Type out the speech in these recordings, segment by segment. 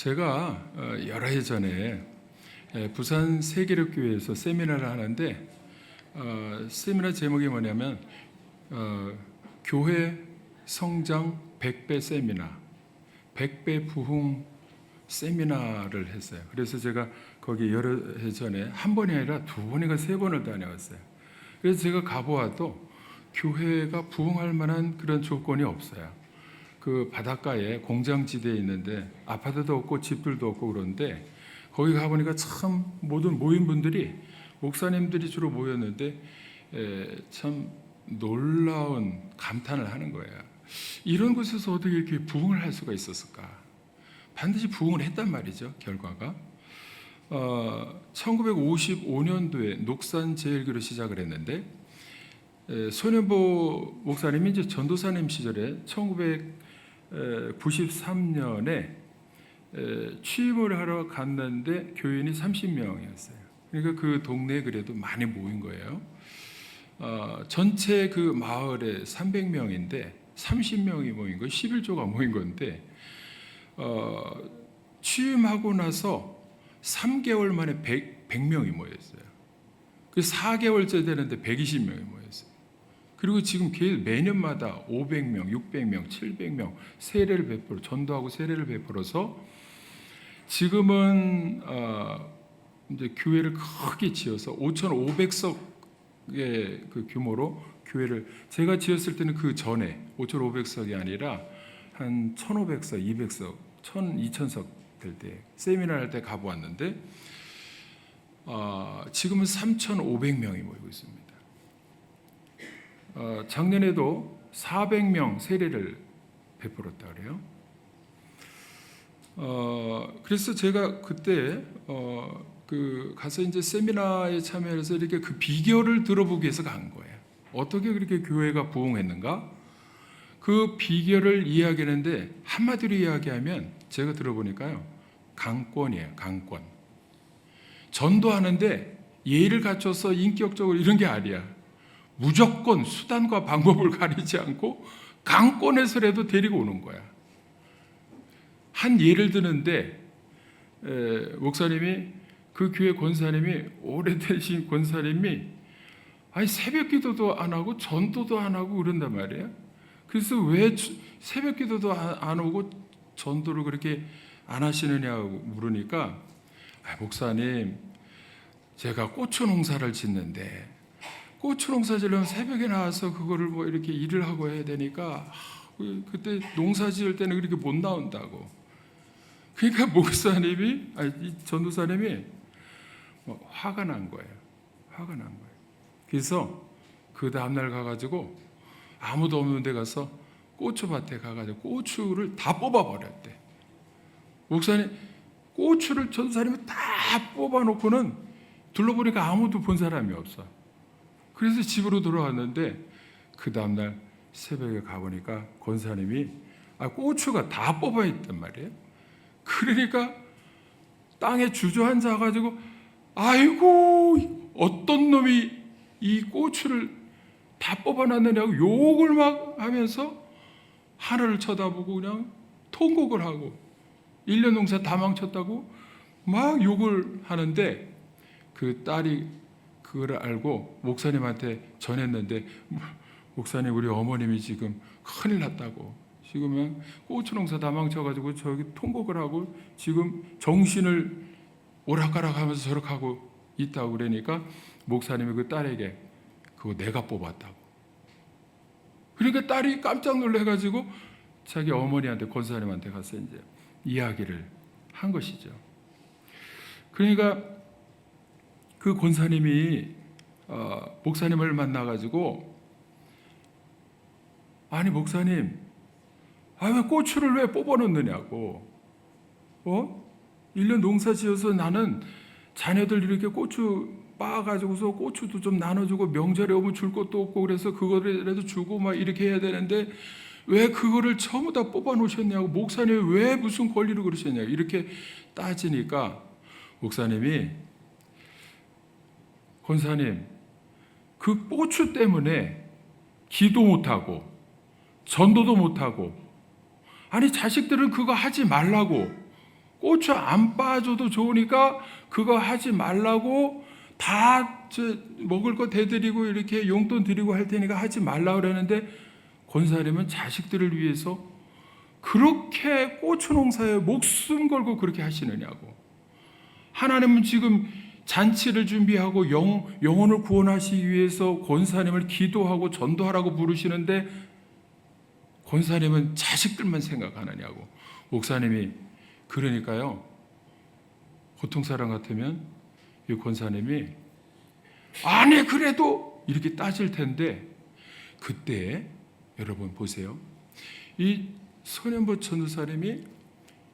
제가 여러 해 전에 부산 세계력교회에서 세미나를 하는데 세미나 제목이 뭐냐면 교회 성장 100배 세미나, 100배 부흥 세미나를 했어요. 그래서 제가 거기 여러 해 전에 한 번이 아니라 두 번인가 세 번을 다녀왔어요. 그래서 제가 가보아도 교회가 부흥할 만한 그런 조건이 없어요. 그 바닷가에 공장지대에 있는데 아파트도 없고 집들도 없고 그런데 거기 가보니까 참 모든 모임분들이 목사님들이 주로 모였는데 참 놀라운 감탄을 하는 거예요. 이런 곳에서 어떻게 이렇게 부흥을 할 수가 있었을까? 반드시 부흥을 했단 말이죠. 결과가 1955년도에 녹산 제일교로 시작을 했는데 손현보 목사님이 이제 전도사님 시절에 1993년에 취임을 하러 갔는데 교인이 30명이었어요. 그러니까 그 동네에 그래도 많이 모인 거예요. 전체 그 마을에 300명인데 30명이 모인 거, 11조가 모인 건데 취임하고 나서 3개월 만에 100명이 모였어요. 그 4개월째 되는데 120명이 모였어요. 그리고 지금 매년마다 500명, 600명, 700명 세례를 베풀어 전도하고 세례를 베풀어서 지금은 이제 교회를 크게 지어서 5,500석의 그 규모로 교회를 제가 지었을 때는 그 전에 5,500석이 아니라 한 1,500석, 200석, 2,000석 될 때 세미나 할 때 가보았는데 지금은 3,500명이 모이고 있습니다. 작년에도 400명 세례를 베풀었다 그래요. 그래서 제가 그때 가서 이제 세미나에 참여해서 이렇게 그 비결을 들어보기 위해서 간 거예요. 어떻게 그렇게 교회가 부흥했는가? 그 비결을 이야기하는데 한마디로 이야기하면 제가 들어보니까요, 강권이에요. 강권. 전도하는데 예의를 갖춰서 인격적으로 이런 게 아니야. 무조건 수단과 방법을 가리지 않고 강권에서라도 데리고 오는 거야. 한 예를 드는데 목사님이 그 교회 권사님이 오래되신 권사님이 아니 새벽기도도 안 하고 전도도 안 하고 그런단 말이에요. 그래서 왜 새벽기도도 안 오고 전도를 그렇게 안 하시느냐고 물으니까 목사님 제가 고추 농사를 짓는데 고추 농사 지려면 새벽에 나와서 그거를 뭐 이렇게 일을 하고 해야 되니까 그때 농사 지을 때는 그렇게 못 나온다고. 그러니까 목사님이 전도사님이 화가 난 거예요. 화가 난 거예요. 그래서 그 다음날 가가지고 아무도 없는 데 가서 고추밭에 가가지고 고추를 다 뽑아버렸대. 목사님 고추를 전도사님이 다 뽑아놓고는 둘러보니까 아무도 본 사람이 없어. 그래서 집으로 돌아왔는데 그 다음날 새벽에 가보니까 권사님이 고추가 다 뽑아 있단 말이에요. 그러니까 땅에 주저앉아가지고 아이고 어떤 놈이 이 고추를 다 뽑아놨느냐고 욕을 막 하면서 하늘을 쳐다보고 그냥 통곡을 하고 1년 농사 다 망쳤다고 막 욕을 하는데 그 딸이 그걸 알고 목사님한테 전했는데 목사님 우리 어머님이 지금 큰일 났다고 지금 고추 농사 다 망쳐가지고 저기 통곡을 하고 지금 정신을 오락가락하면서 저렇게 하고 있다고 그러니까 목사님이 그 딸에게 그거 내가 뽑았다고. 그러니까 딸이 깜짝 놀래가지고 자기 어머니한테 권사님한테 가서 이제 이야기를 한 것이죠. 그러니까 그 권사님이 목사님을 만나가지고 아니 목사님 왜 고추를 왜 뽑아놓느냐고 1년 농사 지어서 나는 자녀들 이렇게 고추 빻아가지고서 고추도 좀 나눠주고 명절에 오면 줄 것도 없고 그래서 그거라도 주고 막 이렇게 해야 되는데 왜 그거를 전부 다 뽑아놓으셨냐고 목사님이 왜 무슨 권리로 그러셨냐고 이렇게 따지니까 목사님이 권사님 그 고추 때문에 기도 못하고 전도도 못하고 아니 자식들은 그거 하지 말라고 고추 안 빠져도 좋으니까 그거 하지 말라고 다 먹을 거 대드리고 이렇게 용돈 드리고 할 테니까 하지 말라고 그러는데 권사님은 자식들을 위해서 그렇게 고추 농사에 목숨 걸고 그렇게 하시느냐고. 하나님은 지금 잔치를 준비하고 영혼을 구원하시기 위해서 권사님을 기도하고 전도하라고 부르시는데 권사님은 자식들만 생각하느냐고. 목사님이 그러니까요, 보통 사람 같으면 이 권사님이 아니 그래도 이렇게 따질 텐데, 그때 여러분 보세요. 이 선현보 전도사님이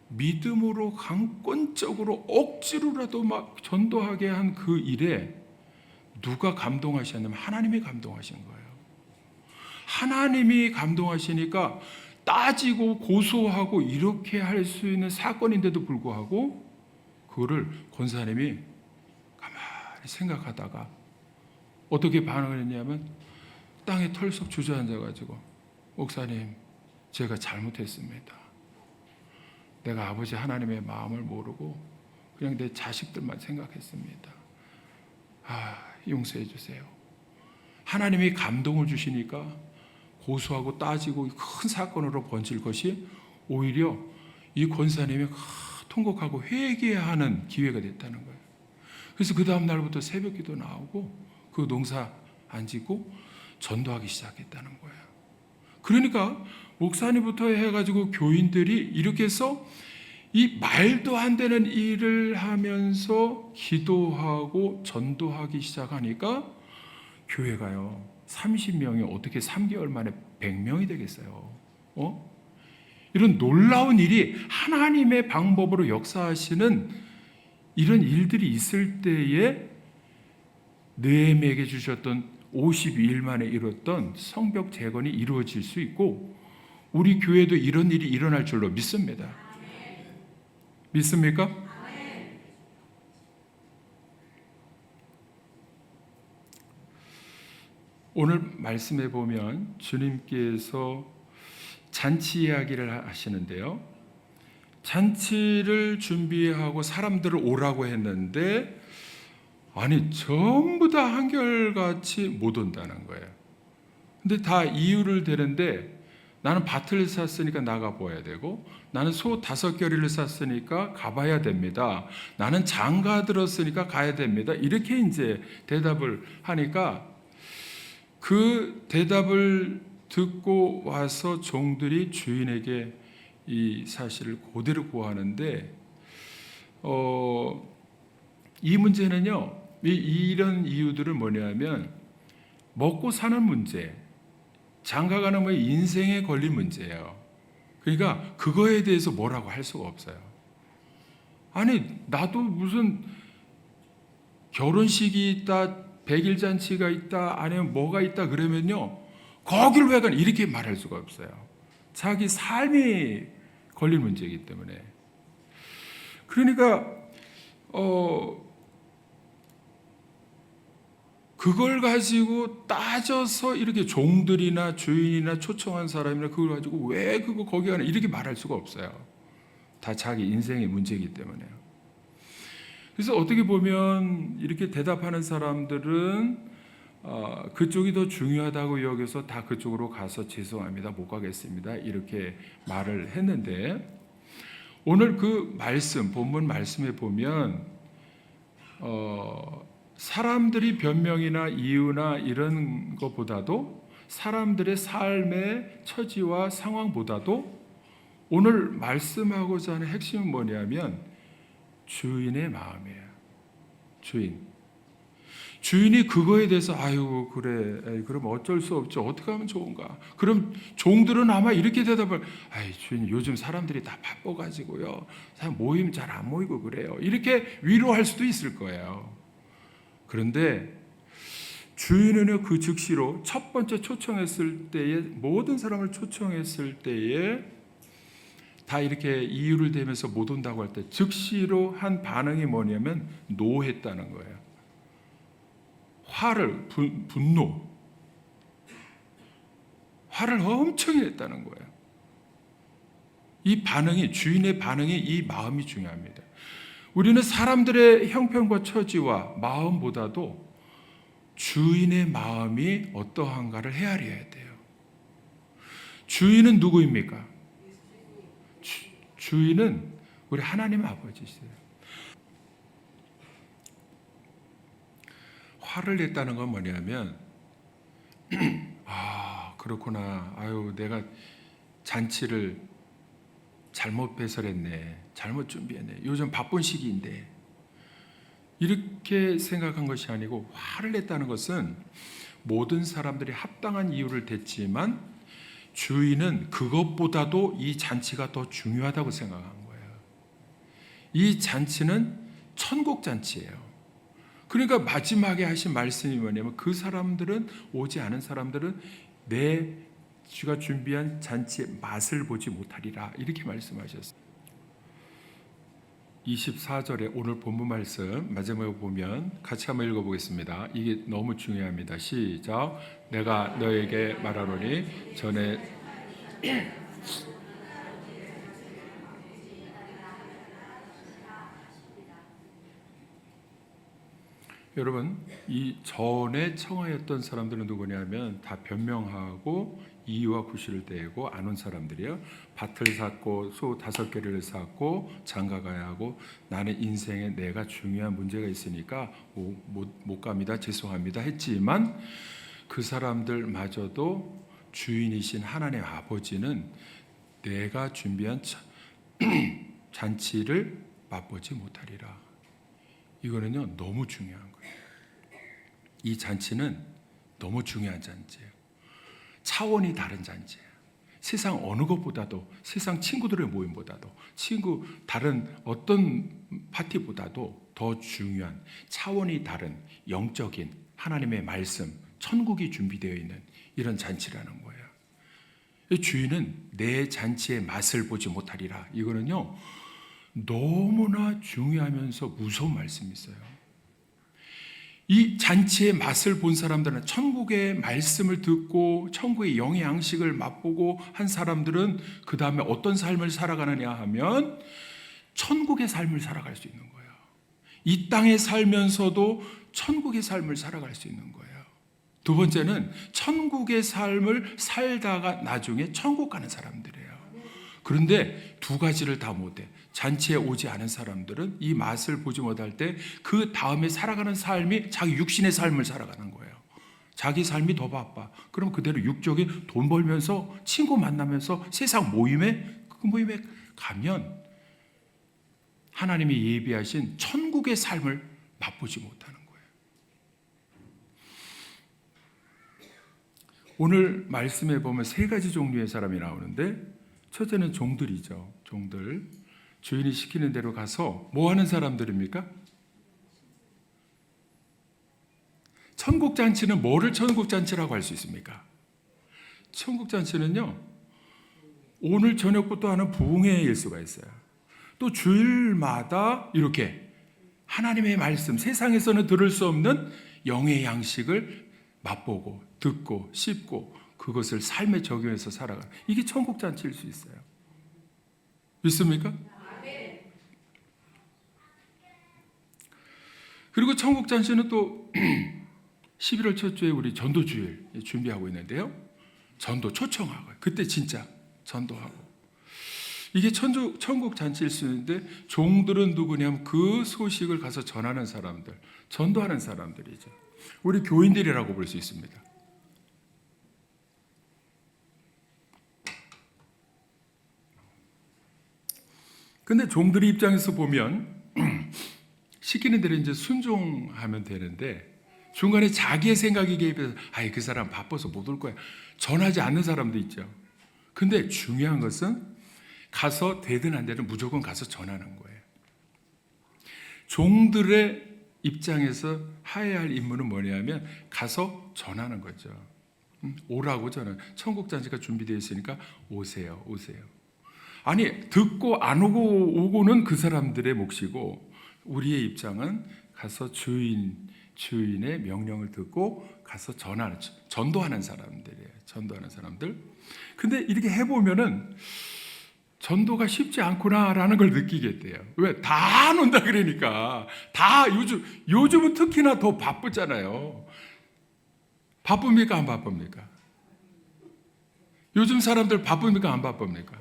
믿음으로 강권적으로 억지로라도 막 전도하게 한 그 일에 누가 감동하셨냐면 하나님이 감동하신 거예요. 하나님이 감동하시니까 따지고 고소하고 이렇게 할 수 있는 사건인데도 불구하고 그거를 권사님이 가만히 생각하다가 어떻게 반응을 했냐면 땅에 털썩 주저앉아가지고 목사님, 제가 잘못했습니다. 내가 아버지 하나님의 마음을 모르고 그냥 내 자식들만 생각했습니다. 용서해 주세요. 하나님이 감동을 주시니까 고소하고 따지고 큰 사건으로 번질 것이 오히려 이 권사님이 통곡하고 회개하는 기회가 됐다는 거예요. 그래서 그 다음 날부터 새벽기도 나오고 그 농사 안 짓고 전도하기 시작했다는 거예요. 그러니까 목사님부터 해가지고 교인들이 이렇게 해서 이 말도 안 되는 일을 하면서 기도하고 전도하기 시작하니까 교회가요 30명이 어떻게 3개월 만에 100명이 되겠어요. 이런 놀라운 일이 하나님의 방법으로 역사하시는 이런 일들이 있을 때에 느헤미야에게 주셨던 52일 만에 이뤘던 성벽 재건이 이루어질 수 있고 우리 교회도 이런 일이 일어날 줄로 믿습니다. 믿습니까? 오늘 말씀에 보면 주님께서 잔치 이야기를 하시는데요. 잔치를 준비하고 사람들을 오라고 했는데 아니 전부 다 한결같이 못 온다는 거예요. 근데 다 이유를 대는데 나는 밭을 샀으니까 나가 보아야 되고 나는 소 5겨리를 샀으니까 가봐야 됩니다. 나는 장가 들었으니까 가야 됩니다. 이렇게 이제 대답을 하니까 그 대답을 듣고 와서 종들이 주인에게 이 사실을 그대로 고하는데 이 문제는요. 이런 이유들은 뭐냐면 먹고 사는 문제, 장가가는 뭐 인생에 걸린 문제예요. 그러니까 그거에 대해서 뭐라고 할 수가 없어요. 아니 나도 무슨 결혼식이 있다, 백일잔치가 있다, 아니면 뭐가 있다 그러면요 거기를 왜 가냐 이렇게 말할 수가 없어요. 자기 삶이 걸린 문제이기 때문에. 그러니까 그걸 가지고 따져서 이렇게 종들이나 주인이나 초청한 사람이나 그걸 가지고 왜 그거 거기 가냐 이렇게 말할 수가 없어요. 다 자기 인생의 문제이기 때문에요. 그래서 어떻게 보면 이렇게 대답하는 사람들은 그쪽이 더 중요하다고 여겨서 다 그쪽으로 가서 죄송합니다 못 가겠습니다 이렇게 말을 했는데 오늘 그 말씀 본문 말씀에 보면 사람들이 변명이나 이유나 이런 것보다도 사람들의 삶의 처지와 상황보다도 오늘 말씀하고자 하는 핵심은 뭐냐면 주인의 마음이에요. 주인이 그거에 대해서 아유 그래 그럼 어쩔 수 없죠. 어떻게 하면 좋은가. 그럼 종들은 아마 이렇게 대답을 아이 주인 요즘 사람들이 다 바빠가지고요 사람 모임 잘 안 모이고 그래요 이렇게 위로할 수도 있을 거예요. 그런데 주인은 그 즉시로 첫 번째 초청했을 때에 모든 사람을 초청했을 때에 다 이렇게 이유를 대면서 못 온다고 할 때 즉시로 한 반응이 뭐냐면 노했다는 거예요. 화를 분노 화를 엄청 냈다는 거예요. 이 반응이, 주인의 반응이, 이 마음이 중요합니다. 우리는 사람들의 형편과 처지와 마음보다도 주인의 마음이 어떠한가를 헤아려야 돼요. 주인은 누구입니까? 주인은 우리 하나님 아버지시세요. 화를 냈다는 건 뭐냐면 그렇구나. 아유, 내가 잔치를 잘못 배설했네. 잘못 준비했네. 요즘 바쁜 시기인데. 이렇게 생각한 것이 아니고, 화를 냈다는 것은 모든 사람들이 합당한 이유를 댔지만 주인은 그것보다도 이 잔치가 더 중요하다고 생각한 거예요. 이 잔치는 천국 잔치예요. 그러니까 마지막에 하신 말씀이 뭐냐면, 그 사람들은, 오지 않은 사람들은 주가 준비한 잔치의 맛을 보지 못하리라, 이렇게 말씀하셨어요. 24절에 오늘 본문 말씀 마지막에 보면 같이 한번 읽어보겠습니다. 이게 너무 중요합니다. 시작. 내가 너에게 말하노니 전에 여러분, 이 전에 청하였던 사람들은 누구냐면 다 변명하고 이유와 구실을 대고 안 온 사람들이에요. 밭을 샀고 소 5개를 샀고 장가 가야 하고, 나는 인생에 내가 중요한 문제가 있으니까 못 갑니다, 죄송합니다 했지만, 그 사람들마저도 주인이신 하나님 아버지는 내가 준비한 잔치를 맛보지 못하리라. 이거는요, 너무 중요한 거예요. 이 잔치는 너무 중요한 잔치예요. 차원이 다른 잔치예요. 세상 어느 것보다도, 세상 친구들의 모임보다도, 다른 어떤 파티보다도 더 중요한, 차원이 다른 영적인 하나님의 말씀, 천국이 준비되어 있는 이런 잔치라는 거예요. 주인은 내 잔치의 맛을 보지 못하리라. 이거는요, 너무나 중요하면서 무서운 말씀이 있어요. 이 잔치의 맛을 본 사람들은, 천국의 말씀을 듣고 천국의 영의 양식을 맛보고 한 사람들은 그 다음에 어떤 삶을 살아가느냐 하면 천국의 삶을 살아갈 수 있는 거예요. 이 땅에 살면서도 천국의 삶을 살아갈 수 있는 거예요. 두 번째는 천국의 삶을 살다가 나중에 천국 가는 사람들이에요. 그런데 두 가지를 다 못해. 잔치에 오지 않은 사람들은 이 맛을 보지 못할 때 그 다음에 살아가는 삶이 자기 육신의 삶을 살아가는 거예요. 자기 삶이 더 바빠. 그럼 그대로 육적인 돈 벌면서 친구 만나면서 세상 그 모임에 가면 하나님이 예비하신 천국의 삶을 맛보지 못하는 거예요. 오늘 말씀에 보면 3가지 종류의 사람이 나오는데, 첫째는 종들이죠. 종들. 주인이 시키는 대로 가서 뭐 하는 사람들입니까? 천국잔치는 뭐를 천국잔치라고 할 수 있습니까? 천국잔치는요, 오늘 저녁부터 하는 부흥회일 수가 있어요. 또 주일마다 이렇게 하나님의 말씀, 세상에서는 들을 수 없는 영의 양식을 맛보고 듣고 씹고 그것을 삶에 적용해서 살아가는, 이게 천국잔치일 수 있어요. 믿습니까? 그리고 천국잔치는 또 11월 첫 주에 우리 전도주일 준비하고 있는데요, 전도 초청하고 그때 진짜 전도하고, 이게 천국잔치일 수 있는데, 종들은 누구냐면 그 소식을 가서 전하는 사람들, 전도하는 사람들이죠. 우리 교인들이라고 볼 수 있습니다. 근데 종들의 입장에서 보면 시키는 대로 이제 순종하면 되는데, 중간에 자기의 생각이 개입해서 그 사람 바빠서 못 올 거야, 전하지 않는 사람도 있죠. 근데 중요한 것은 가서 되든 안 되든 무조건 가서 전하는 거예요. 종들의 입장에서 해야 할 임무는 뭐냐면 가서 전하는 거죠. 오라고 전하는, 천국잔치가 준비되어 있으니까 오세요, 오세요. 아니, 듣고 안 오고는 그 사람들의 몫이고, 우리의 입장은 가서 주인의 명령을 듣고 가서 전도하는 사람들이에요. 전도하는 사람들. 근데 이렇게 해보면은 전도가 쉽지 않구나라는 걸 느끼게 돼요. 왜? 다 안 온다 그러니까. 다 요즘은 특히나 더 바쁘잖아요. 바쁩니까? 안 바쁩니까? 요즘 사람들 바쁩니까? 안 바쁩니까?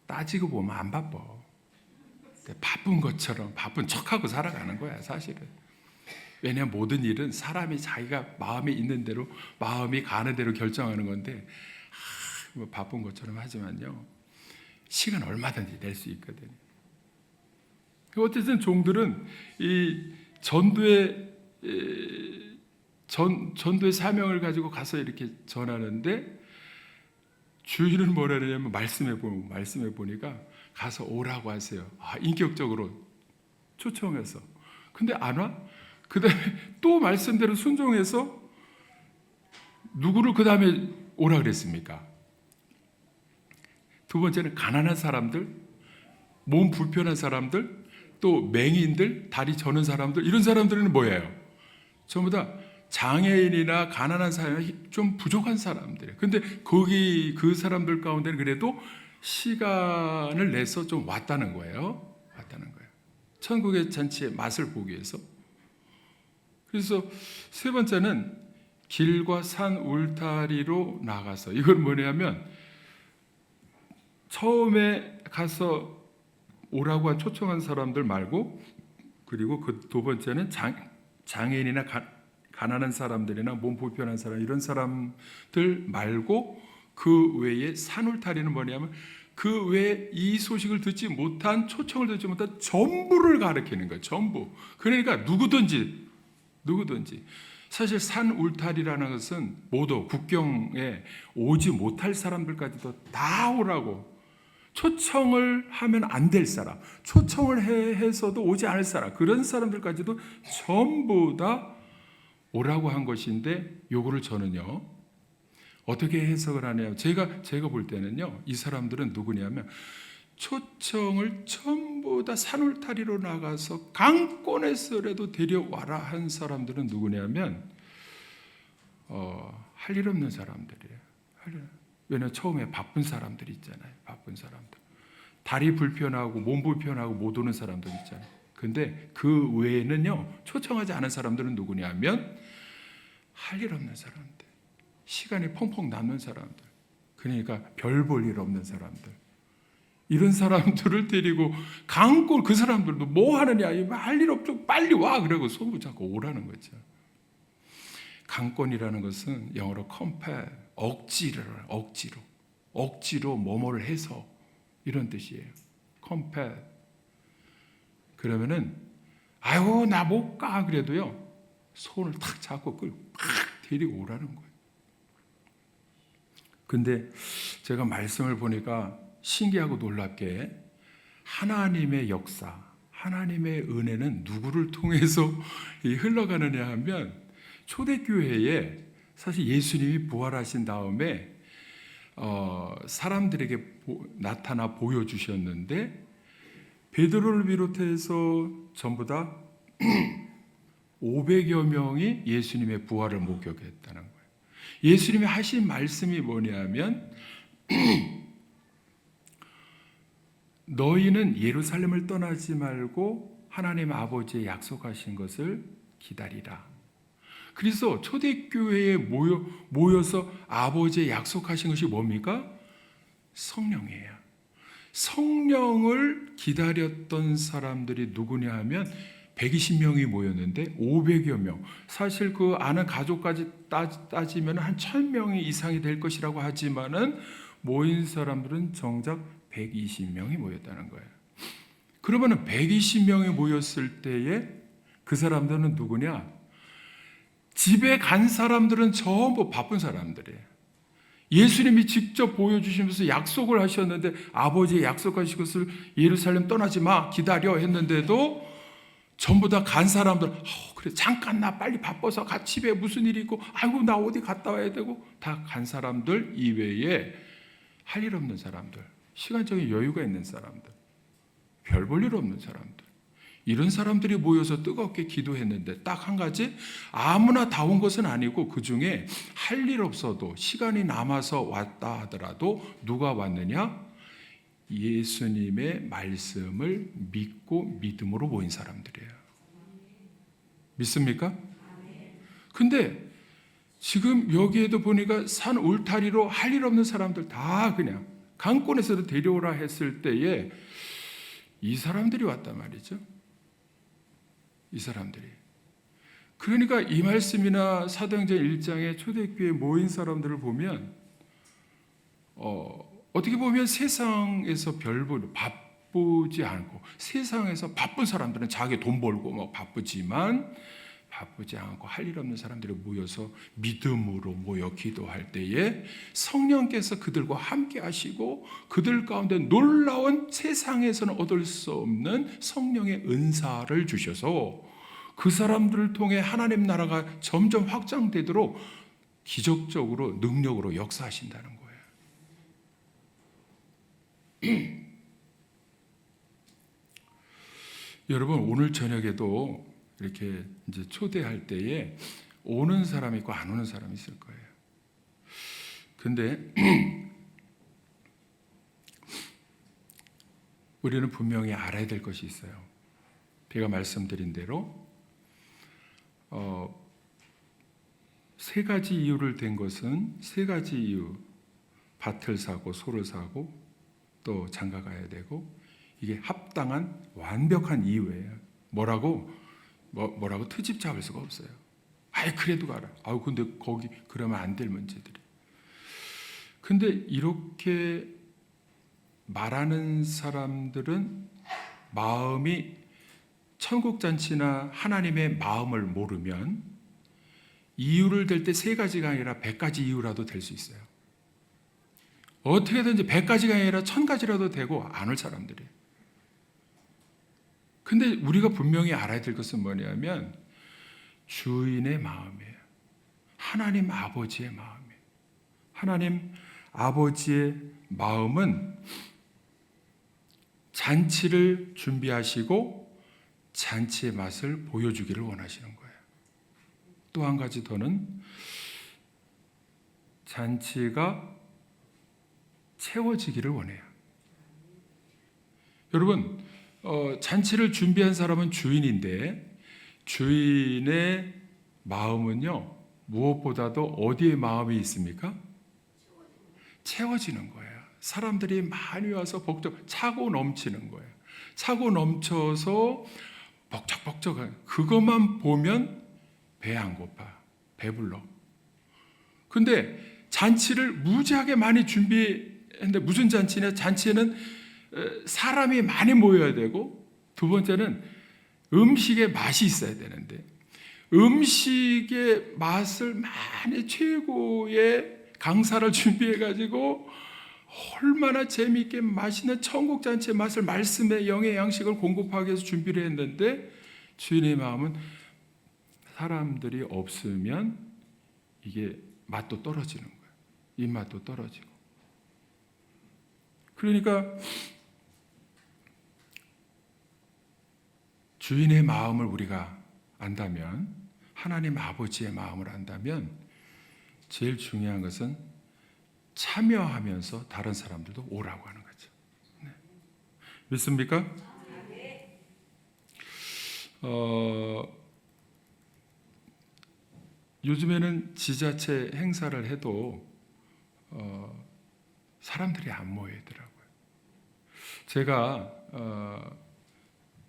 따지고 보면 안 바빠. 바쁜 것처럼 바쁜 척하고 살아가는 거야, 사실은. 왜냐하면 모든 일은 사람이 자기가 마음에 있는 대로, 마음이 가는 대로 결정하는 건데, 뭐 바쁜 것처럼 하지만요, 시간 얼마든지 낼 수 있거든요. 어쨌든 종들은 이 전도의 사명을 가지고 가서 이렇게 전하는데, 주인은 뭐라 그러냐면 말씀해 보니까 가서 오라고 하세요. 인격적으로 초청해서. 근데 안 와? 그 다음에 또 말씀대로 순종해서 누구를 그 다음에 오라 그랬습니까? 두 번째는 가난한 사람들, 몸 불편한 사람들, 또 맹인들, 다리 저는 사람들, 이런 사람들은 뭐예요? 전부 다 장애인이나 가난한 사람이 좀 부족한 사람들이에요. 근데 거기 그 사람들 가운데는 그래도 시간을 내서 좀 왔다는 거예요. 천국의 잔치의 맛을 보기 위해서. 그래서 세 번째는 길과 산 울타리로 나가서, 이건 뭐냐면 처음에 가서 오라고 한 초청한 사람들 말고, 그리고 그 두 번째는 장애인이나 가난한 사람들이나 몸 불편한 사람, 이런 사람들 말고 그 외에 산울타리는 뭐냐면 그 외에 이 소식을 듣지 못한, 초청을 듣지 못한 전부를 가리키는 거예요. 전부. 그러니까 누구든지. 사실 산 울타리라는 것은 모두 국경에 오지 못할 사람들까지도 다 오라고, 초청을 하면 안 될 사람, 초청을 해서도 오지 않을 사람, 그런 사람들까지도 전부 다 오라고 한 것인데, 요거를 저는요 어떻게 해석을 하냐면, 제가 볼 때는요, 이 사람들은 누구냐면 초청을 전부 다 산울타리로 나가서 강권에서라도 데려와라 한 사람들은 누구냐면 할 일 없는 사람들이에요. 왜냐하면 처음에 바쁜 사람들이 있잖아요. 바쁜 사람들, 다리 불편하고 몸 불편하고 못 오는 사람들 있잖아요. 근데 그 외에는요, 초청하지 않은 사람들은 누구냐면 할 일 없는 사람들, 시간이 펑펑 남는 사람들, 그러니까 별 볼 일 없는 사람들, 이런 사람들을 데리고 강권, 그 사람들도 뭐 하느냐, 할 일 없죠, 빨리 와, 그러고 손 붙잡고 오라는 거죠. 강권이라는 것은 영어로 compel, 억지로 뭐뭐를 해서, 이런 뜻이에요. compel. 그러면은 아유 나 못 가 그래도요, 손을 탁 잡고 끌고 팍 데리고 오라는 거예요. 근데 제가 말씀을 보니까 신기하고 놀랍게 하나님의 역사, 하나님의 은혜는 누구를 통해서 흘러가느냐 하면, 초대교회에 사실 예수님이 부활하신 다음에 사람들에게 나타나 보여주셨는데, 베드로를 비롯해서 전부 다 500여 명이 예수님의 부활을 목격했다는 거예요. 예수님이 하신 말씀이 뭐냐면 너희는 예루살렘을 떠나지 말고 하나님 아버지의 약속하신 것을 기다리라. 그래서 초대교회에 모여서 아버지의 약속하신 것이 뭡니까? 성령이에요. 성령을 기다렸던 사람들이 누구냐 하면 120명이 모였는데 500여 명. 사실 그 아는 가족까지 따지면 한 1000명이 이상이 될 것이라고 하지만은 모인 사람들은 정작 120명이 모였다는 거예요. 그러면은 120명이 모였을 때에 그 사람들은 누구냐? 집에 간 사람들은 전부 바쁜 사람들이에요. 예수님이 직접 보여주시면서 약속을 하셨는데, 아버지의 약속하신 것을 예루살렘 떠나지 마, 기다려 했는데도 전부 다 간 사람들, 그래 잠깐 나 빨리 바빠서 집에 무슨 일이 있고, 아이고 나 어디 갔다 와야 되고, 다 간 사람들 이외에 할 일 없는 사람들, 시간적인 여유가 있는 사람들, 별 볼 일 없는 사람들, 이런 사람들이 모여서 뜨겁게 기도했는데 딱 한 가지, 아무나 다 온 것은 아니고 그 중에 할 일 없어도 시간이 남아서 왔다 하더라도 누가 왔느냐? 예수님의 말씀을 믿고 믿음으로 모인 사람들이에요. 믿습니까? 근데 지금 여기에도 보니까 산 울타리로 할 일 없는 사람들 다 그냥 강권에서도 데려오라 했을 때에 이 사람들이 왔단 말이죠. 이 사람들이. 그러니까 이 말씀이나 사도행전 1장에 초대교회에 모인 사람들을 보면 어떻게 보면 세상에서 별로 바쁘지 않고, 세상에서 바쁜 사람들은 자기 돈 벌고 뭐 바쁘지만 바쁘지 않고 할 일 없는 사람들이 모여서 믿음으로 모여 기도할 때에 성령께서 그들과 함께 하시고 그들 가운데 놀라운, 세상에서는 얻을 수 없는 성령의 은사를 주셔서 그 사람들을 통해 하나님 나라가 점점 확장되도록 기적적으로 능력으로 역사하신다는 거예요. 여러분, 오늘 저녁에도 이렇게 이제 초대할 때에 오는 사람이 있고 안 오는 사람이 있을 거예요. 근데 우리는 분명히 알아야 될 것이 있어요. 제가 말씀드린 대로 세 가지 이유를 댄 것은 세 가지 이유. 밭을 사고 소를 사고 또 장가 가야 되고, 이게 합당한 완벽한 이유예요. 뭐라고 트집 잡을 수가 없어요. 아이 그래도 가라. 아우 근데 거기 그러면 안 될 문제들이. 근데 이렇게 말하는 사람들은 마음이 천국 잔치나 하나님의 마음을 모르면 이유를 댈 때 세 가지가 아니라 100가지 이유라도 될 수 있어요. 어떻게든지 100가지가 아니라 1000가지라도 되고 안 올 사람들이에요. 근데 우리가 분명히 알아야 될 것은 뭐냐면 주인의 마음이에요. 하나님 아버지의 마음이에요. 하나님 아버지의 마음은 잔치를 준비하시고 잔치의 맛을 보여주기를 원하시는 거예요. 또 한 가지 더는 잔치가 채워지기를 원해요. 여러분, 잔치를 준비한 사람은 주인인데 주인의 마음은요, 무엇보다도 어디에 마음이 있습니까? 채워지는 거예요. 사람들이 많이 와서 차고 넘치는 거예요. 차고 넘쳐서 벅적벅적한, 그것만 보면 배 안 고파, 배불러. 근데 잔치를 무지하게 많이 준비했는데 무슨 잔치냐? 잔치에는 사람이 많이 모여야 되고, 두 번째는 음식의 맛이 있어야 되는데, 음식의 맛을 많이 최고의 강사를 준비해가지고 얼마나 재미있게 맛있는 천국 잔치의 맛을, 말씀의 영의 양식을 공급하기 위해서 준비를 했는데 주인의 마음은 사람들이 없으면 이게 맛도 떨어지는 거예요. 입맛도 떨어지고. 그러니까 주인의 마음을 우리가 안다면, 하나님 아버지의 마음을 안다면 제일 중요한 것은 참여하면서 다른 사람들도 오라고 하는 거죠. 네. 믿습니까? 요즘에는 지자체 행사를 해도 사람들이 안 모이더라고요. 제가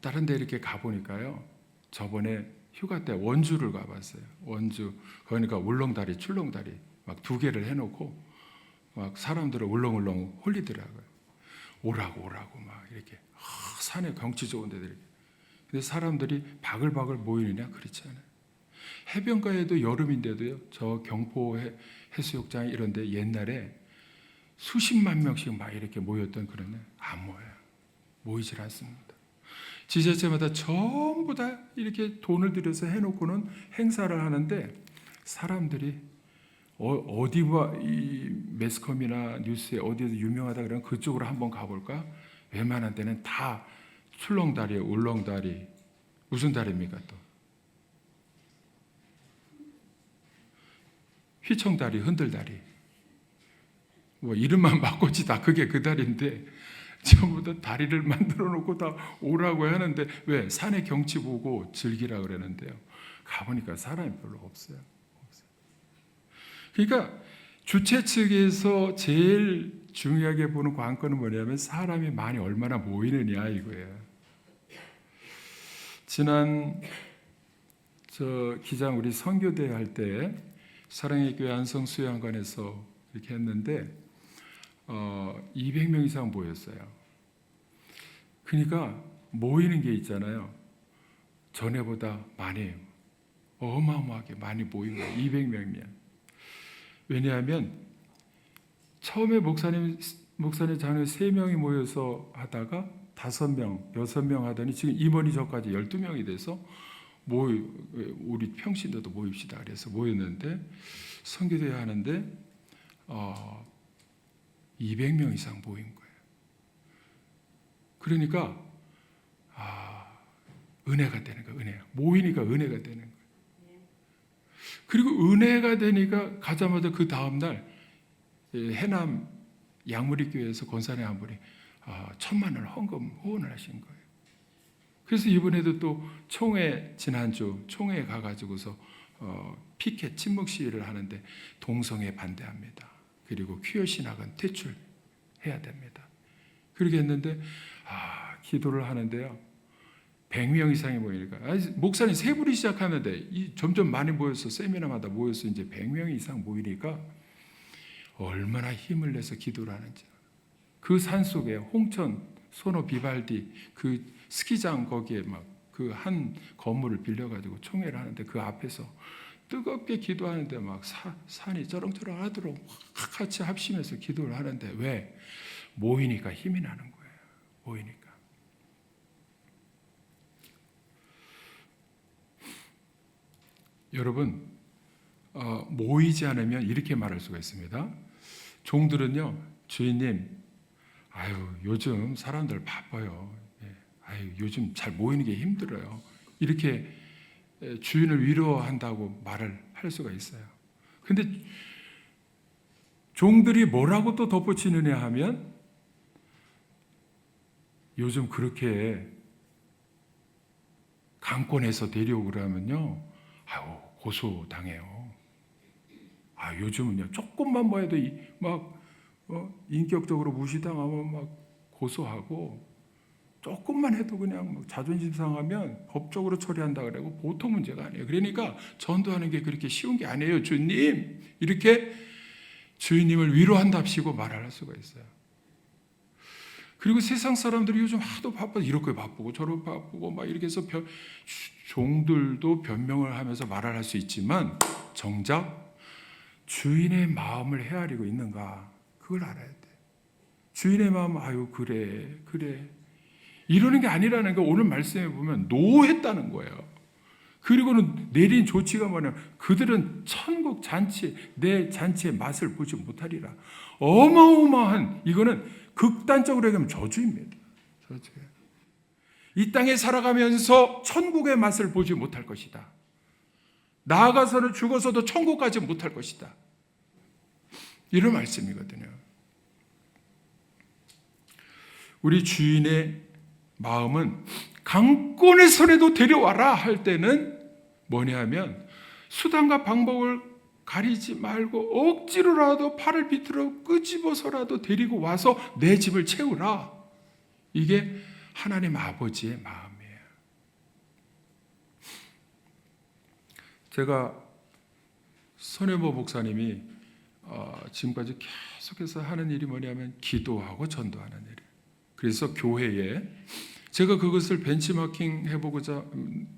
다른 데 이렇게 가보니까요, 저번에 휴가 때 원주를 가봤어요. 원주, 그러니까 울렁다리, 출렁다리 막 2개를 해놓고 막 사람들을 울렁울렁 홀리더라고요. 오라고 막 이렇게 산에 경치 좋은 데들. 근데 사람들이 바글바글 모이느냐? 그렇지 않아요. 해변가에도 여름인데도요, 저 경포 해수욕장 이런 데 옛날에 수십만 명씩 막 이렇게 모였던 그런, 안 모여요. 모이질 않습니다. 지자체마다 전부 다 이렇게 돈을 들여서 해놓고는 행사를 하는데 사람들이 어디와 이 매스컴이나 뉴스에 어디에서 유명하다 그러면 그쪽으로 한번 가볼까? 웬만한 데는 다 출렁다리, 울렁다리, 무슨 다리입니까 또? 휘청다리, 흔들다리. 뭐 이름만 바꿨지 다 그게 그 다리인데 전부 다 다리를 만들어 놓고 다 오라고 하는데 왜? 산의 경치 보고 즐기라 그러는데요. 가보니까 사람이 별로 없어요. 그러니까 주최 측에서 제일 중요하게 보는 관건은 뭐냐면 사람이 많이 얼마나 모이느냐 이거예요. 지난 기장 우리 선교대 할 때 사랑의 교회 안성 수양관에서 이렇게 했는데 200명 이상 모였어요. 그러니까 모이는 게 있잖아요. 전에보다 많이 어마어마하게 많이 모인 거예요. 200명이면. 왜냐하면 처음에 목사님 자녀 3명이 모여서 하다가 5명, 6명 하더니 지금 임원이 저까지 12명이 돼서 우리 평신도도 모입시다 그래서 모였는데 선교대회 하는데 200명 이상 모인 거예요. 그러니까 은혜가 되는 거예요. 은혜. 모이니까 은혜가 되는 거예요. 그리고 은혜가 되니까 가자마자 그 다음 날 해남 양무리교회에서 권사님 한 분이 1,000만 원 헌금 후원을 하신 거예요. 그래서 이번에도 또 지난주 총회에 가가지고서 피켓 침묵 시위를 하는데 동성애 반대합니다. 그리고 퀴어 신학은 퇴출해야 됩니다. 그렇게 했는데 기도를 하는데요. 100명 이상이 모이니까 목사님 세 분이 시작하는데 점점 많이 모여서 세미나마다 모여서 이제 100명 이상 모이니까 얼마나 힘을 내서 기도를 하는지. 그 산속에 홍천 소노 비발디 그 스키장 거기에 막 그 한 건물을 빌려가지고 총회를 하는데 그 앞에서 뜨겁게 기도하는데 막 산이 쩌렁쩌렁 하도록 같이 합심해서 기도를 하는데 왜? 모이니까 힘이 나는 거예요. 모이니까. 여러분 모이지 않으면 이렇게 말할 수가 있습니다. 종들은요, 주인님, 요즘 사람들 바빠요. 요즘 잘 모이는 게 힘들어요. 이렇게 주인을 위로한다고 말을 할 수가 있어요. 근데 종들이 뭐라고 또 덧붙이느냐 하면 요즘 그렇게 강권해서 데려오고 그러면요, 고소당해요. 요즘은요, 조금만 뭐 해도 인격적으로 무시당하면 막 고소하고, 조금만 해도 그냥 자존심 상하면 법적으로 처리한다 그러고 보통 문제가 아니에요. 그러니까 전도하는 게 그렇게 쉬운 게 아니에요. 주님, 이렇게 주인님을 위로한답시고 말할 수가 있어요. 그리고 세상 사람들이 요즘 하도 바빠서 이렇게 바쁘고 저렇게 바쁘고 막 이렇게 해서 종들도 변명을 하면서 말을 할 수 있지만 정작 주인의 마음을 헤아리고 있는가, 그걸 알아야 돼. 주인의 마음, 그래 이러는 게 아니라는 거 오늘 말씀해 보면 노했다는 거예요. 그리고는 내린 조치가 뭐냐면 그들은 천국 잔치, 내 잔치의 맛을 보지 못하리라. 어마어마한, 이거는 극단적으로 얘기하면 저주입니다. 저주예요. 이 땅에 살아가면서 천국의 맛을 보지 못할 것이다. 나아가서는 죽어서도 천국 가지 못할 것이다. 이런 말씀이거든요. 우리 주인의 마음은 강권의 손에도 데려와라 할 때는 뭐냐 하면 수단과 방법을 가리지 말고 억지로라도 팔을 비틀어 끄집어서라도 데리고 와서 내 집을 채우라. 이게 하나님 아버지의 마음이에요. 제가 손혜보 목사님이 지금까지 계속해서 하는 일이 뭐냐면 기도하고 전도하는 일이에요. 그래서 교회에 제가 그것을 벤치마킹 해보고자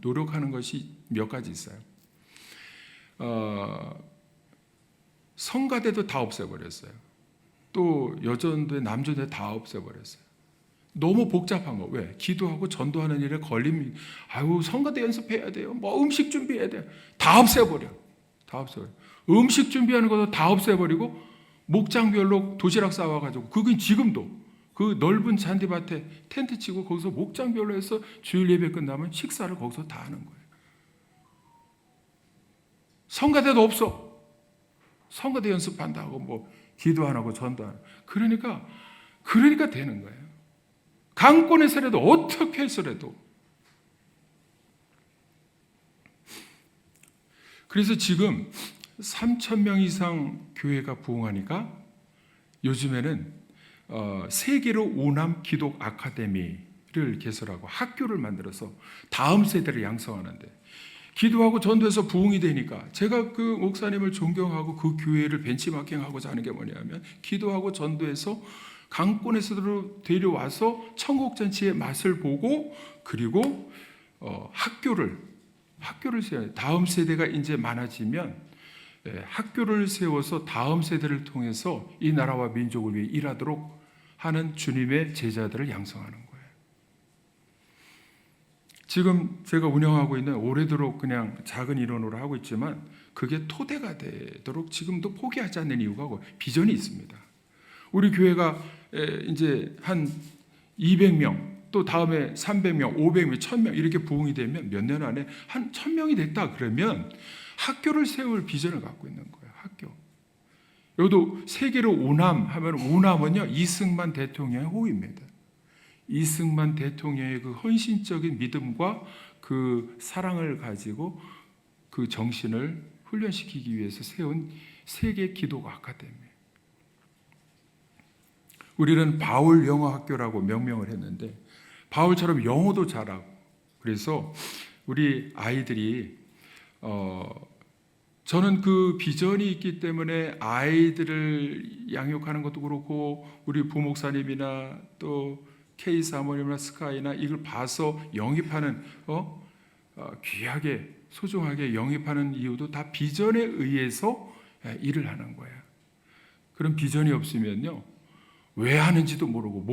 노력하는 것이 몇 가지 있어요. 성가대도 다 없애버렸어요. 또 여전대, 남전대 다 없애버렸어요. 너무 복잡한 거. 왜? 기도하고 전도하는 일에 걸리면 성가대 연습해야 돼요. 음식 준비해야 돼요. 다 없애버려. 음식 준비하는 것도 다 없애버리고 목장별로 도시락 싸와가지고 그건 지금도 그 넓은 잔디밭에 텐트 치고 거기서 목장별로 해서 주일 예배 끝나면 식사를 거기서 다 하는 거예요. 성가대도 없어. 성가대 연습한다고 뭐 기도 안 하고 전도 안 하고. 그러니까 되는 거예요. 강권에서라도 어떻게 해서라도. 그래서 지금 3,000명 이상 교회가 부흥하니까 요즘에는 세계로 오남 기독 아카데미를 개설하고 학교를 만들어서 다음 세대를 양성하는데, 기도하고 전도해서 부흥이 되니까 제가 그 목사님을 존경하고 그 교회를 벤치마킹하고자 하는 게 뭐냐면, 기도하고 전도해서 강권에서도 데려와서 천국잔치의 맛을 보고, 그리고 학교를 세워요. 다음 세대가 이제 많아지면 학교를 세워서 다음 세대를 통해서 이 나라와 민족을 위해 일하도록 하는 주님의 제자들을 양성하는 거예요. 지금 제가 운영하고 있는 오래도록 그냥 작은 인원으로 하고 있지만 그게 토대가 되도록 지금도 포기하지 않는 이유가 비전이 있습니다. 우리 교회가 이제 한 200명, 또 다음에 300명, 500명, 1000명 이렇게 부흥이 되면 몇 년 안에 한 1000명이 됐다 그러면 학교를 세울 비전을 갖고 있는 거예요. 학교. 여기도 세계로 오남 하면, 오남은요 이승만 대통령의 호입니다. 이승만 대통령의 그 헌신적인 믿음과 그 사랑을 가지고 그 정신을 훈련시키기 위해서 세운 세계 기독 아카데미. 우리는 바울 영어 학교라고 명명을 했는데, 바울처럼 영어도 잘하고, 그래서 우리 아이들이 저는 그 비전이 있기 때문에 아이들을 양육하는 것도 그렇고, 우리 부목사님이나 또 K 사모님이나 스카이나 이걸 봐서 영입하는 귀하게 소중하게 영입하는 이유도 다 비전에 의해서 일을 하는 거예요. 그런 비전이 없으면요 왜 하는지도 모르고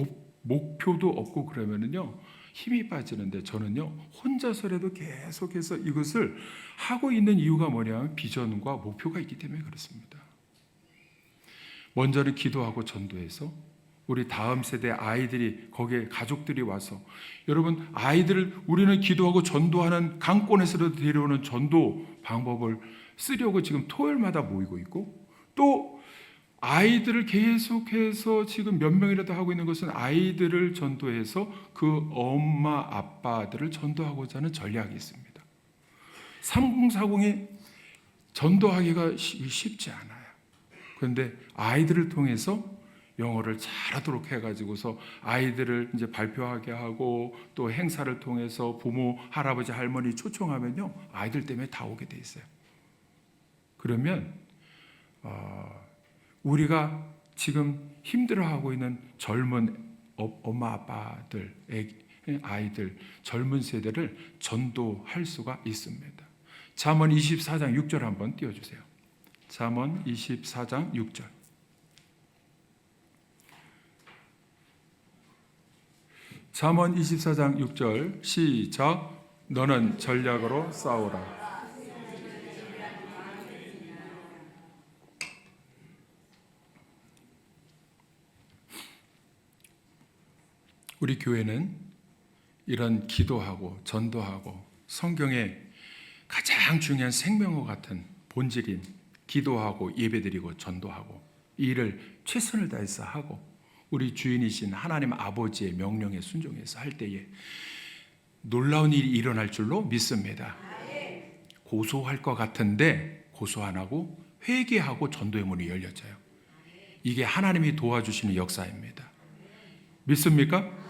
목표도 없고 그러면은요 힘이 빠지는데, 저는요 혼자서라도 계속해서 이것을 하고 있는 이유가 뭐냐면 비전과 목표가 있기 때문에 그렇습니다. 먼저는 기도하고 전도해서 우리 다음 세대 아이들이, 거기에 가족들이 와서, 여러분 아이들을 우리는 기도하고 전도하는 강권에서도 데려오는 전도 방법을 쓰려고 지금 토요일마다 모이고 있고, 또 아이들을 계속해서 지금 몇 명이라도 하고 있는 것은 아이들을 전도해서 그 엄마 아빠들을 전도하고자 하는 전략이 있습니다. 3040이 전도하기가 쉽지 않아요. 그런데 아이들을 통해서 영어를 잘하도록 해가지고서 아이들을 이제 발표하게 하고, 또 행사를 통해서 부모, 할아버지, 할머니 초청하면요 아이들 때문에 다 오게 돼 있어요. 그러면 우리가 지금 힘들어하고 있는 젊은 엄마 아빠들, 아이들, 젊은 세대를 전도할 수가 있습니다. 잠언 24장 6절 한번 띄워주세요. 잠언 24장 6절. 잠언 24장 6절 시작. 너는 전략으로 싸우라. 우리 교회는 이런 기도하고 전도하고 성경의 가장 중요한 생명과 같은 본질인 기도하고 예배드리고 전도하고 이 일을 최선을 다해서 하고, 우리 주인이신 하나님 아버지의 명령에 순종해서 할 때에 놀라운 일이 일어날 줄로 믿습니다. 고소할 것 같은데 고소 안 하고 회개하고 전도의 문이 열려져요. 이게 하나님이 도와주시는 역사입니다. 믿습니까?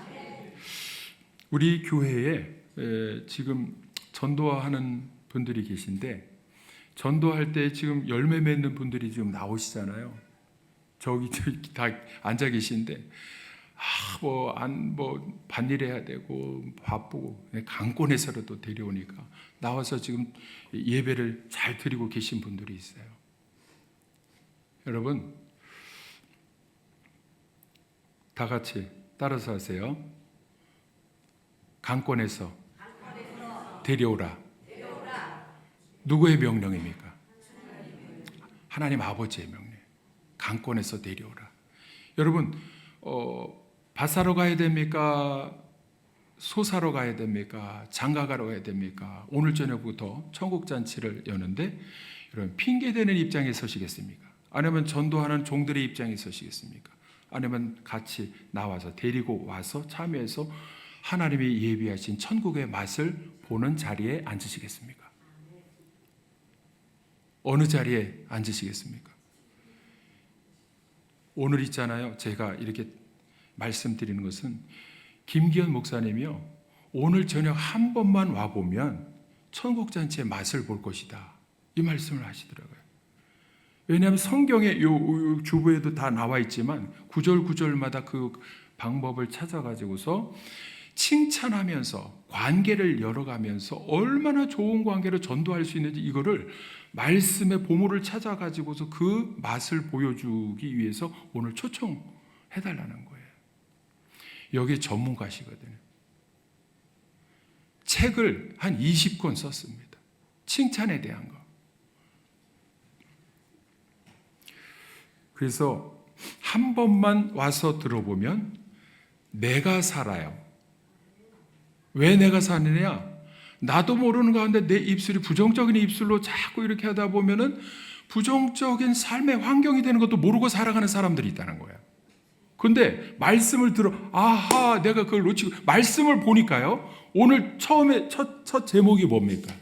우리 교회에 지금 전도하는 분들이 계신데, 전도할 때 지금 열매 맺는 분들이 지금 나오시잖아요. 저기 다 앉아 계신데 반일 해야 되고 바쁘고 강권에서라도 데려오니까 나와서 지금 예배를 잘 드리고 계신 분들이 있어요. 여러분 다 같이 따라서 하세요. 강권에서 데려오라. 누구의 명령입니까? 하나님 아버지의 명령. 강권에서 데려오라. 여러분 밭 사러 가야 됩니까? 소 사러 가야 됩니까? 장가 가러 가야 됩니까? 오늘 저녁부터 천국잔치를 여는데 여러분 핑계대는 입장에 서시겠습니까? 아니면 전도하는 종들의 입장에 서시겠습니까? 아니면 같이 나와서 데리고 와서 참여해서 하나님이 예비하신 천국의 맛을 보는 자리에 앉으시겠습니까? 어느 자리에 앉으시겠습니까? 오늘 있잖아요. 제가 이렇게 말씀드리는 것은 김기현 목사님이요, 오늘 저녁 한 번만 와보면 천국잔치의 맛을 볼 것이다, 이 말씀을 하시더라고요. 왜냐하면 성경에 요 주부에도 다 나와 있지만 구절 구절마다 그 방법을 찾아가지고서 칭찬하면서 관계를 열어가면서 얼마나 좋은 관계로 전도할 수 있는지 이거를 말씀의 보물을 찾아가지고서 그 맛을 보여주기 위해서 오늘 초청해달라는 거예요. 여기 전문가시거든요. 책을 한 20권 썼습니다. 칭찬에 대한 거. 그래서 한 번만 와서 들어보면 내가 살아요. 왜 내가 사느냐? 나도 모르는 가운데 내 입술이 부정적인 입술로 자꾸 이렇게 하다 보면은 부정적인 삶의 환경이 되는 것도 모르고 살아가는 사람들이 있다는 거예요. 근데 말씀을 들어, 아하, 내가 그걸 놓치고, 말씀을 보니까요, 오늘 처음에 첫 제목이 뭡니까?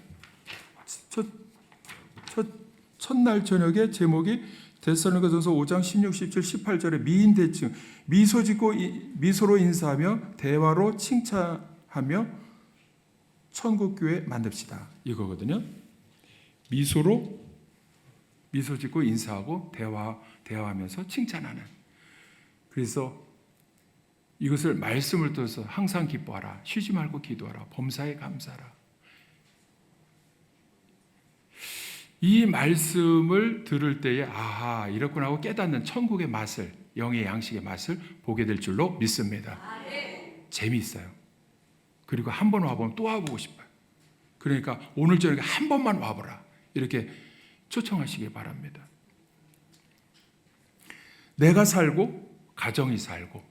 첫날 저녁에 제목이 데살로니가전서 5장 16, 17, 18절에 미인 대칭, 미소 짓고 미소로 인사하며 대화로 칭찬하며 천국교회 만듭시다, 이거거든요. 미소 짓고 인사하고 대화하면서 칭찬하는. 그래서 이것을 말씀을 통해서 항상 기뻐하라, 쉬지 말고 기도하라, 범사에 감사하라. 이 말씀을 들을 때에 아하, 이렇구나 하고 깨닫는 천국의 맛을, 영의 양식의 맛을 보게 될 줄로 믿습니다. 재미있어요. 그리고 한 번 와보면 또 와보고 싶어요. 그러니까 오늘 저녁에 한 번만 와보라, 이렇게 초청하시기 바랍니다. 내가 살고 가정이 살고,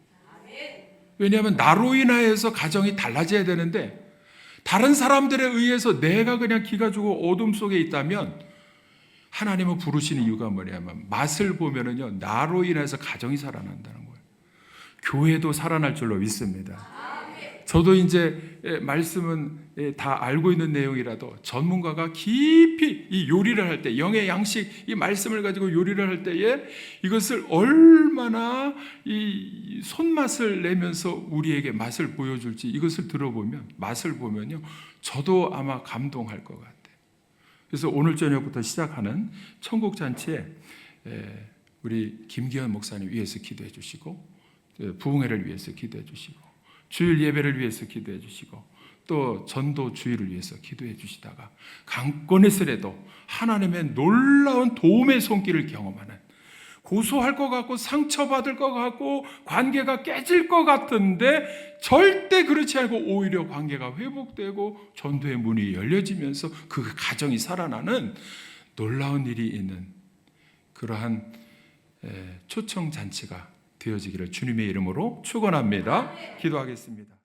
왜냐하면 나로 인하여서 가정이 달라져야 되는데 다른 사람들에 의해서 내가 그냥 기가 죽고 어둠 속에 있다면 하나님은 부르시는 이유가 뭐냐면 맛을 보면은요, 나로 인해서 가정이 살아난다는 거예요. 교회도 살아날 줄로 믿습니다. 저도 이제 말씀은 다 알고 있는 내용이라도 전문가가 깊이 이 요리를 할 때, 영의 양식, 이 말씀을 가지고 요리를 할 때에 이것을 얼마나 이 손맛을 내면서 우리에게 맛을 보여줄지, 이것을 들어보면, 맛을 보면요, 저도 아마 감동할 것 같아요. 그래서 오늘 저녁부터 시작하는 천국잔치에 우리 김기현 목사님 위해서 기도해 주시고, 부흥회를 위해서 기도해 주시고, 주일 예배를 위해서 기도해 주시고, 또 전도 주일을 위해서 기도해 주시다가 강권에서라도 하나님의 놀라운 도움의 손길을 경험하는, 고소할 것 같고 상처받을 것 같고 관계가 깨질 것 같은데 절대 그렇지 않고 오히려 관계가 회복되고 전도의 문이 열려지면서 그 가정이 살아나는 놀라운 일이 있는 그러한 초청잔치가 되어지기를 주님의 이름으로 축원합니다. 기도하겠습니다.